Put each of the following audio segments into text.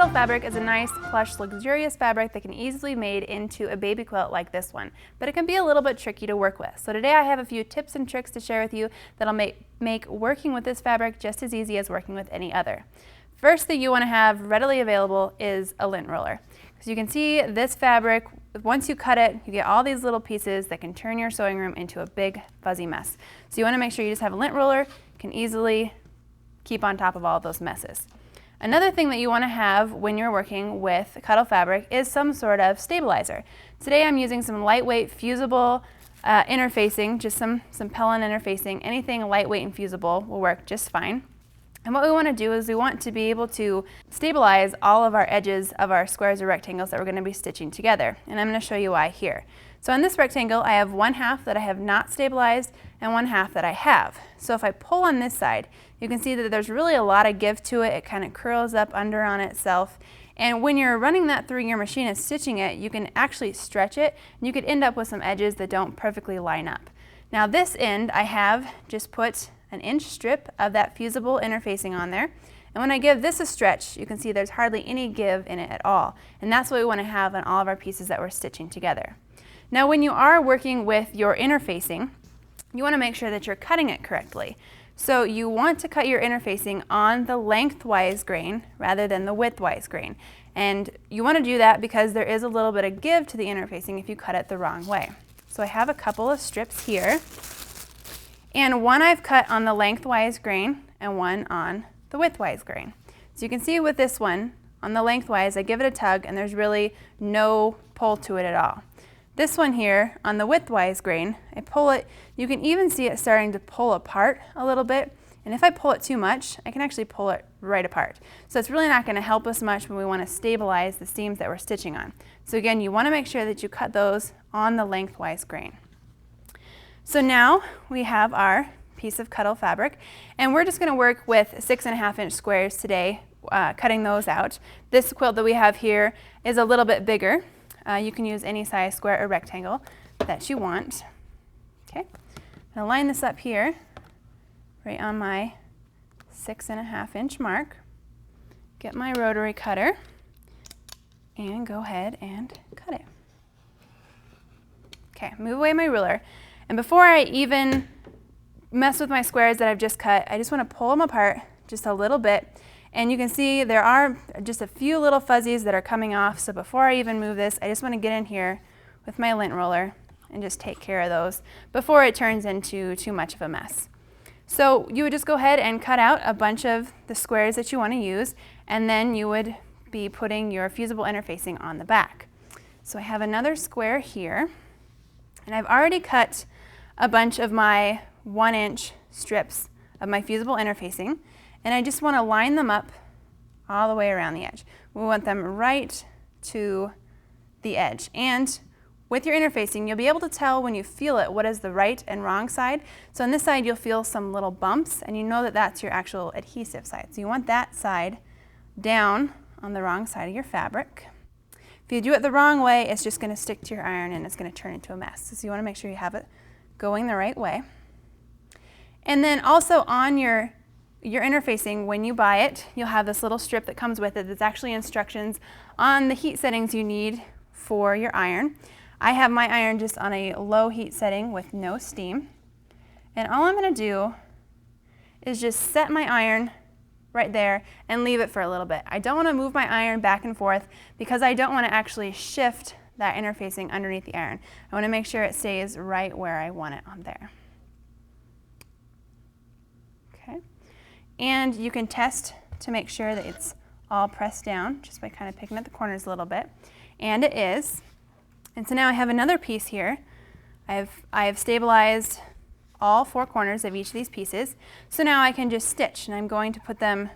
Cuddle fabric is a nice, plush, luxurious fabric that can easily be made into a baby quilt like this one, but it can be a little bit tricky to work with. So today I have a few tips and tricks to share with you that'll make working with this fabric just as easy as working with any other. First thing you want to have readily available is a lint roller. So you can see this fabric, once you cut it, you get all these little pieces that can turn your sewing room into a big fuzzy mess. So you want to make sure you just have a lint roller, you can easily keep on top of all of those messes. Another thing that you want to have when you're working with Cuddle fabric is some sort of stabilizer. Today I'm using some lightweight fusible interfacing, just some Pellon interfacing. Anything lightweight and fusible will work just fine. And what we want to do is we want to be able to stabilize all of our edges of our squares or rectangles that we're going to be stitching together. And I'm going to show you why here. So in this rectangle I have one half that I have not stabilized and one half that I have. So if I pull on this side, you can see that there's really a lot of give to it. It kind of curls up under on itself. And when you're running that through your machine and stitching it, you can actually stretch it and you could end up with some edges that don't perfectly line up. Now this end I have just put an inch strip of that fusible interfacing on there. And when I give this a stretch, you can see there's hardly any give in it at all. And that's what we want to have on all of our pieces that we're stitching together. Now when you are working with your interfacing, you want to make sure that you're cutting it correctly. So you want to cut your interfacing on the lengthwise grain rather than the widthwise grain. And you want to do that because there is a little bit of give to the interfacing if you cut it the wrong way. So I have a couple of strips here. And one I've cut on the lengthwise grain and one on the widthwise grain. So you can see with this one, on the lengthwise, I give it a tug and there's really no pull to it at all. This one here, on the widthwise grain, I pull it, you can even see it starting to pull apart a little bit. And if I pull it too much, I can actually pull it right apart. So it's really not going to help us much when we want to stabilize the seams that we're stitching on. So again, you want to make sure that you cut those on the lengthwise grain. So now we have our piece of Cuddle fabric, and we're just going to work with 6.5 inch squares today, cutting those out. This quilt that we have here is a little bit bigger. You can use any size square or rectangle that you want. Okay, I'm going to line this up here, right on my 6.5 inch mark. Get my rotary cutter and go ahead and cut it. Okay, move away my ruler. And before I even mess with my squares that I've just cut, I just want to pull them apart just a little bit. And you can see there are just a few little fuzzies that are coming off. So before I even move this, I just want to get in here with my lint roller and just take care of those before it turns into too much of a mess. So you would just go ahead and cut out a bunch of the squares that you want to use, and then you would be putting your fusible interfacing on the back. So I have another square here, and I've already cut a bunch of my 1 inch strips of my fusible interfacing, and I just want to line them up all the way around the edge. We want them right to the edge. And with your interfacing, you'll be able to tell when you feel it what is the right and wrong side. So on this side, you'll feel some little bumps, and you know that that's your actual adhesive side. So you want that side down on the wrong side of your fabric. If you do it the wrong way, it's just going to stick to your iron and it's going to turn into a mess. So you want to make sure you have it going the right way. And then also on your interfacing, when you buy it, you'll have this little strip that comes with it that's actually instructions on the heat settings you need for your iron. I have my iron just on a low heat setting with no steam. And all I'm going to do is just set my iron right there and leave it for a little bit. I don't want to move my iron back and forth because I don't want to actually shift that interfacing underneath the iron. I want to make sure it stays right where I want it on there. Okay. And you can test to make sure that it's all pressed down just by kind of picking at the corners a little bit. And it is. And so now I have another piece here. I have stabilized all 4 corners of each of these pieces. So now I can just stitch, and I'm going to put them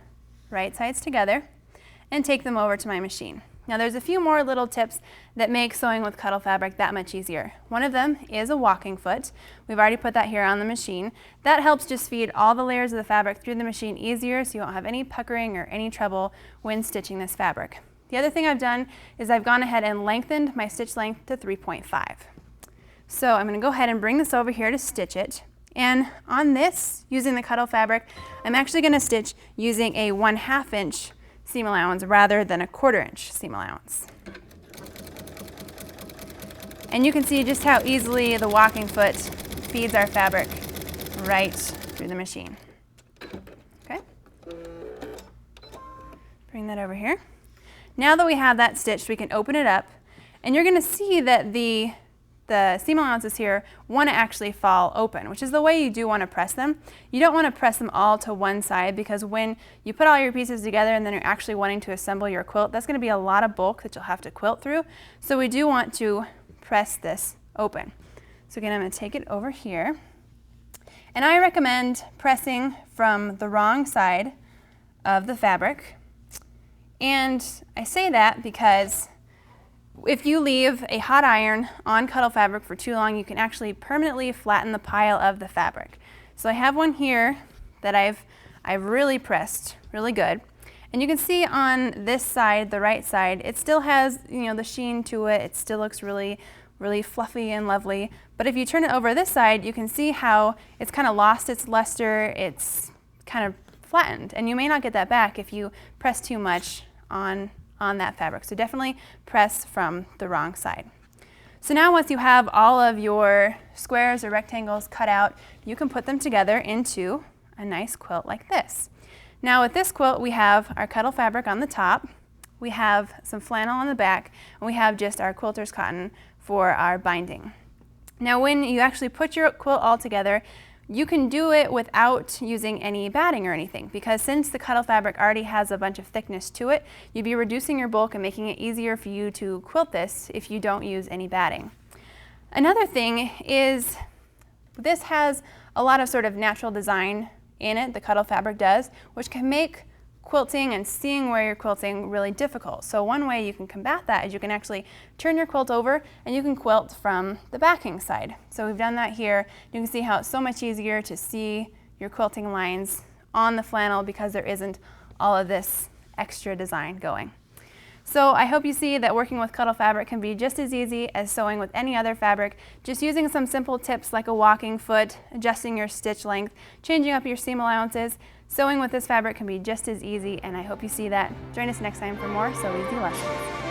right sides together and take them over to my machine. Now there's a few more little tips that make sewing with Cuddle fabric that much easier. One of them is a walking foot. We've already put that here on the machine. That helps just feed all the layers of the fabric through the machine easier so you won't have any puckering or any trouble when stitching this fabric. The other thing I've done is I've gone ahead and lengthened my stitch length to 3.5. So I'm going to go ahead and bring this over here to stitch it. And on this, using the Cuddle fabric, I'm actually going to stitch using a 1/2 inch seam allowance rather than a 1/4 inch seam allowance. And you can see just how easily the walking foot feeds our fabric right through the machine. Okay. Bring that over here. Now that we have that stitched, we can open it up, and you're going to see that the seam allowances here want to actually fall open, which is the way you do want to press them. You don't want to press them all to one side, because when you put all your pieces together and then you're actually wanting to assemble your quilt, that's going to be a lot of bulk that you'll have to quilt through. So we do want to press this open. So again, I'm going to take it over here, and I recommend pressing from the wrong side of the fabric. And I say that because if you leave a hot iron on Cuddle fabric for too long, you can actually permanently flatten the pile of the fabric. So I have one here that I've really pressed really good. And you can see on this side, the right side, it still has, you know, the sheen to it. It still looks really fluffy and lovely. But if you turn it over this side, you can see how it's kind of lost its luster. It's kind of flattened, and you may not get that back if you press too much on that fabric. So definitely press from the wrong side. So now once you have all of your squares or rectangles cut out, you can put them together into a nice quilt like this. Now with this quilt, we have our Cuddle fabric on the top, we have some flannel on the back, and we have just our quilter's cotton for our binding. Now when you actually put your quilt all together, you can do it without using any batting or anything, because since the Cuddle fabric already has a bunch of thickness to it, you'd be reducing your bulk and making it easier for you to quilt this if you don't use any batting. Another thing is this has a lot of sort of natural design in it, the Cuddle fabric does, which can make quilting and seeing where you're quilting really difficult. So one way you can combat that is you can actually turn your quilt over and you can quilt from the backing side. So we've done that here. You can see how it's so much easier to see your quilting lines on the flannel because there isn't all of this extra design going. So I hope you see that working with Cuddle fabric can be just as easy as sewing with any other fabric, just using some simple tips like a walking foot, adjusting your stitch length, changing up your seam allowances. Sewing with this fabric can be just as easy, and I hope you see that. Join us next time for more Sew Easy lessons.